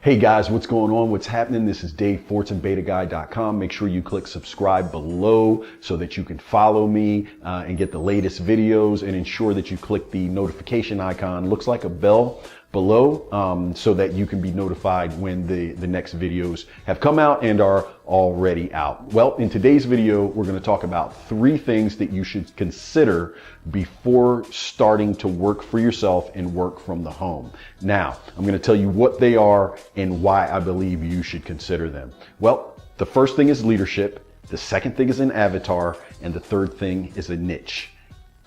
Hey guys, what's going on? What's happening? This is Dave, FortuneBetaGuy.com. Make sure you click subscribe below so that you can follow me and get the latest videos, and ensure that you click the notification icon. Looks like a bell below, so that you can be notified when the next videos have come out and are already out. Well, in today's video, we're going to talk about 3 things that you should consider before starting to work for yourself and work from the home. Now, I'm going to tell you what they are and why I believe you should consider them. Well, the first thing is leadership. The second thing is an avatar. And the third thing is a niche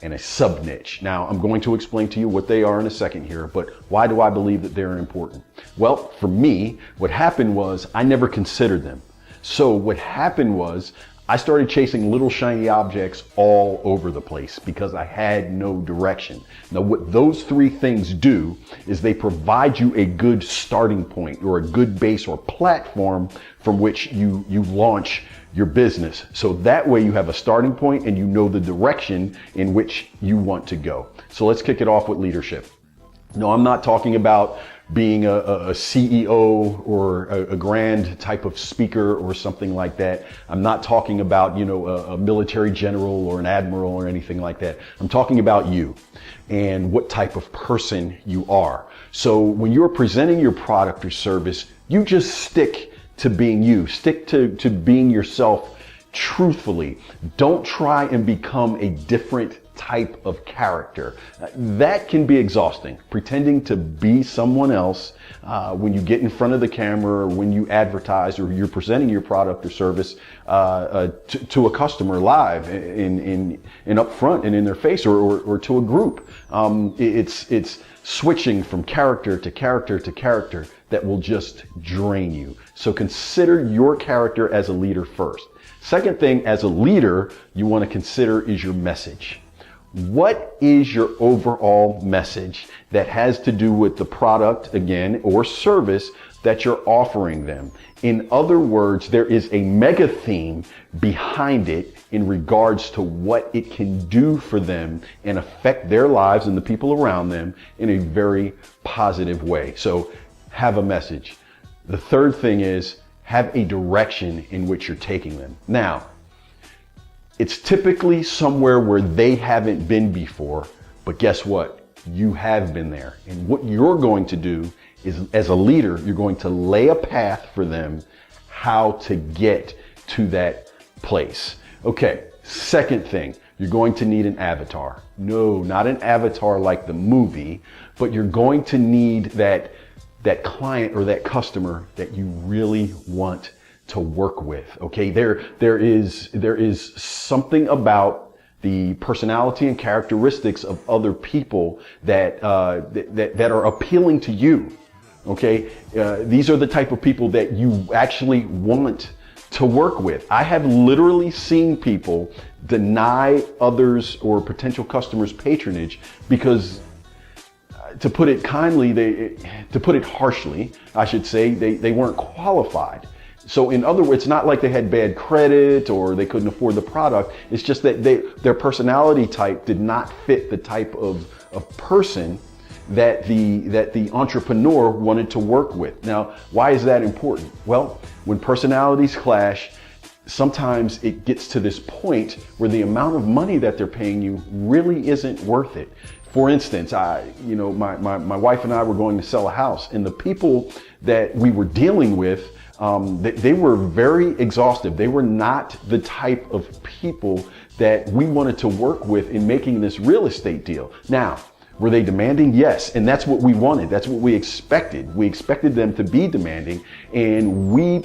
and a sub niche. Now, I'm going to explain to you what they are in a second here, but why do I believe that they're important? Well, for me, what happened was I never considered them. So what happened was I started chasing little shiny objects all over the place because I had no direction. Now, what those 3 things do is they provide you a good starting point, or a good base or platform from which you launch your business. So that way you have a starting point and you know the direction in which you want to go. So let's kick it off with leadership. No, I'm not talking about being a CEO or a grand type of speaker or something like that. I'm not talking about, a military general or an admiral or anything like that. I'm talking about you and what type of person you are. So when you're presenting your product or service, you just stick to being you. Stick to being yourself truthfully. Don't try and become a different type of character. That can be exhausting. Pretending to be someone else when you get in front of the camera, or when you advertise, or you're presenting your product or service to a customer live in up front and in their face, or to a group. It's switching from character to character to character that will just drain you. So consider your character as a leader first. Second thing, as a leader, you want to consider is your message. What is your overall message that has to do with the product, again, or service that you're offering them? In other words, there is a mega theme behind it in regards to what it can do for them and affect their lives and the people around them in a very positive way. So have a message. The third thing is have a direction in which you're taking them. Now, it's typically somewhere where they haven't been before, but guess what? You have been there. And what you're going to do is, as a leader, you're going to lay a path for them how to get to that place. Okay, second thing, you're going to need an avatar. No, not an avatar like the movie, but you're going to need that client or that customer that you really want to work with. Okay, there is something about the personality and characteristics of other people that are appealing to you. Okay, these are the type of people that you actually want to work with. I have literally seen people deny others or potential customers patronage because, to put it kindly, to put it harshly, I should say, they weren't qualified. So in other words, it's not like they had bad credit or they couldn't afford the product. It's just that their personality type did not fit the type of person that the entrepreneur wanted to work with. Now, why is that important? Well, when personalities clash, sometimes it gets to this point where the amount of money that they're paying you really isn't worth it. For instance, my wife and I were going to sell a house, and the people that we were dealing with, they were very exhaustive. They were not the type of people that we wanted to work with in making this real estate deal. Now, were they demanding? Yes. And that's what we wanted. That's what we expected. We expected them to be demanding, and we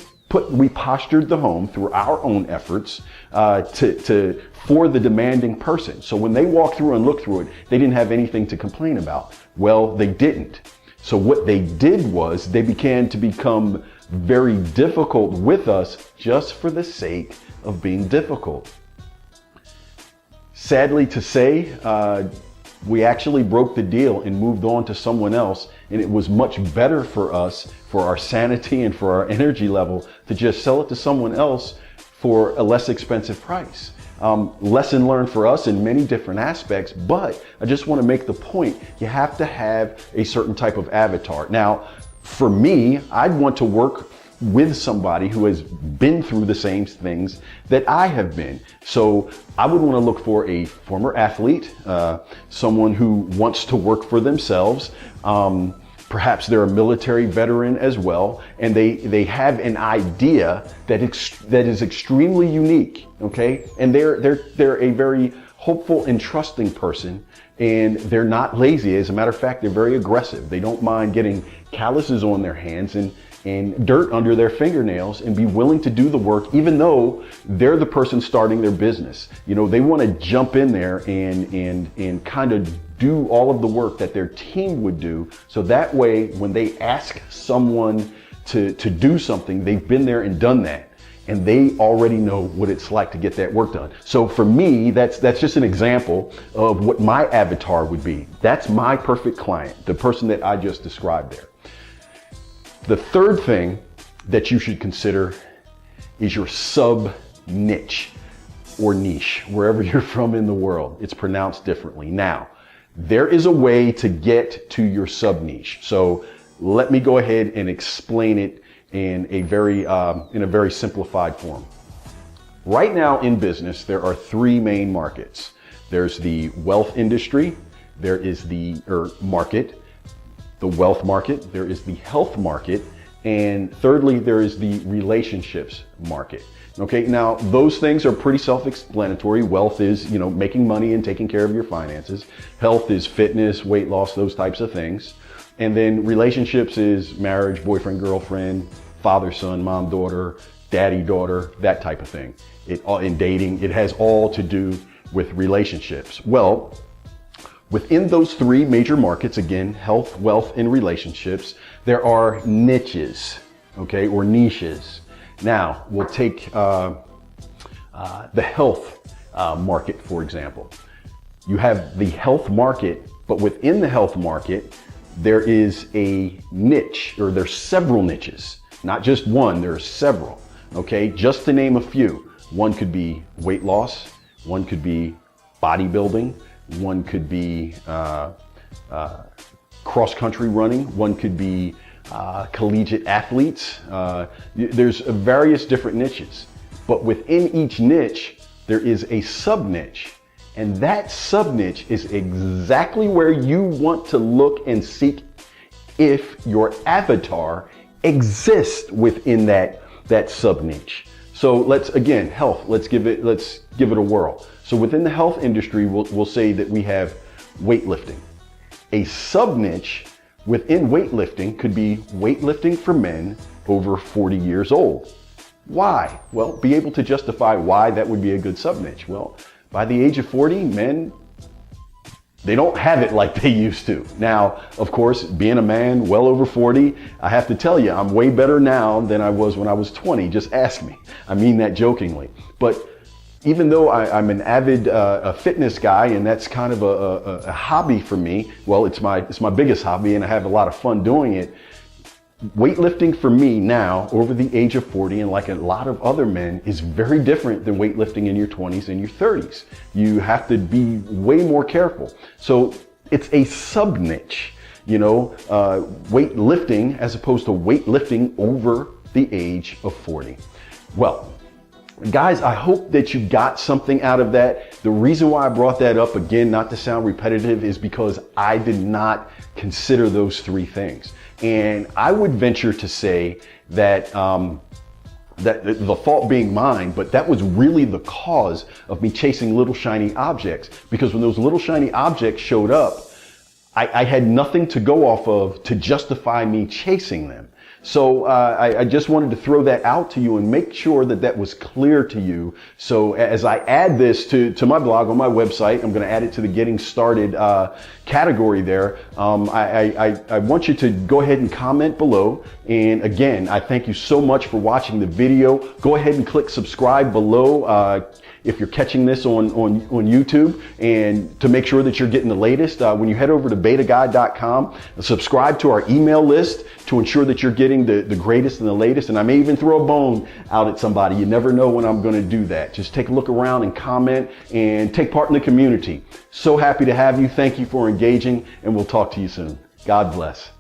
postured the home through our own efforts for the demanding person. So when they walked through and looked through it, they didn't have anything to complain about. Well, they didn't. So what they did was they began to become very difficult with us just for the sake of being difficult. Sadly to say, we actually broke the deal and moved on to someone else, and it was much better for us, for our sanity and for our energy level, to just sell it to someone else for a less expensive price. Lesson learned for us in many different aspects, but I just want to make the point, you have to have a certain type of avatar. Now, For me, I'd want to work with somebody who has been through the same things that I have been. So I would want to look for a former athlete, someone who wants to work for themselves. Perhaps they're a military veteran as well, and they have an idea that is extremely unique. Okay, and they're a very hopeful and trusting person, and they're not lazy. As a matter of fact, they're very aggressive. They don't mind getting calluses on their hands and dirt under their fingernails and be willing to do the work, even though they're the person starting their business. You know, they want to jump in there and kind of do all of the work that their team would do. So that way, when they ask someone to do something, they've been there and done that, and they already know what it's like to get that work done. So for me, that's just an example of what my avatar would be. That's my perfect client, the person that I just described there. The third thing that you should consider is your sub niche or niche, wherever you're from in the world. It's pronounced differently. Now, there is a way to get to your sub niche. So let me go ahead and explain it in a very simplified form. Right now in business, there are three main markets. There's the wealth industry, there is the market, the wealth market, there is the health market, and thirdly, there is the relationships market. Okay, now those things are pretty self-explanatory. Wealth is, you know, making money and taking care of your finances. Health is fitness, weight loss, those types of things. And then relationships is marriage, boyfriend, girlfriend, father, son, mom, daughter, daddy, daughter, that type of thing. In dating, it has all to do with relationships. Well, within those three major markets, again, health, wealth, and relationships, there are niches, okay, or niches. Now, we'll take the health market, for example. You have the health market, but within the health market, there is a niche, or there's several niches, not just one, there are several, okay? Just to name a few, one could be weight loss, one could be bodybuilding, one could be cross-country running, one could be collegiate athletes. There's various different niches, but within each niche, there is a sub-niche. And that sub-niche is exactly where you want to look and seek if your avatar exists within that sub-niche. So let's, again, health, let's give it a whirl. So within the health industry, we'll say that we have weightlifting. A sub-niche within weightlifting could be weightlifting for men over 40 years old. Why? Well, be able to justify why that would be a good sub-niche. Well, by the age of 40, men, they don't have it like they used to. Now, of course, being a man well over 40, I have to tell you, I'm way better now than I was when I was 20. Just ask me. I mean that jokingly. But even though I'm an avid fitness guy, and that's kind of a hobby for me, well, it's my biggest hobby, and I have a lot of fun doing it. Weightlifting for me now, over the age of 40, and like a lot of other men, is very different than weightlifting in your 20s and your 30s. You have to be way more careful. So it's a sub-niche, you know, weightlifting as opposed to weightlifting over the age of 40. Well, guys, I hope that you got something out of that. The reason why I brought that up, again, not to sound repetitive, is because I did not consider those three things. And I would venture to say that that the fault being mine, but that was really the cause of me chasing little shiny objects. Because when those little shiny objects showed up, I had nothing to go off of to justify me chasing them. So I just wanted to throw that out to you and make sure that that was clear to you. So as I add this to my blog on my website, I'm going to add it to the Getting Started category there. I want you to go ahead and comment below. And again, I thank you so much for watching the video. Go ahead and click subscribe below if you're catching this on YouTube, and to make sure that you're getting the latest. When you head over to betaguy.com, subscribe to our email list to ensure that you're getting the greatest and the latest. And I may even throw a bone out at somebody. You never know when I'm going to do that. Just take a look around and comment and take part in the community. So happy to have you. Thank you for engaging, and we'll talk to you soon. God bless.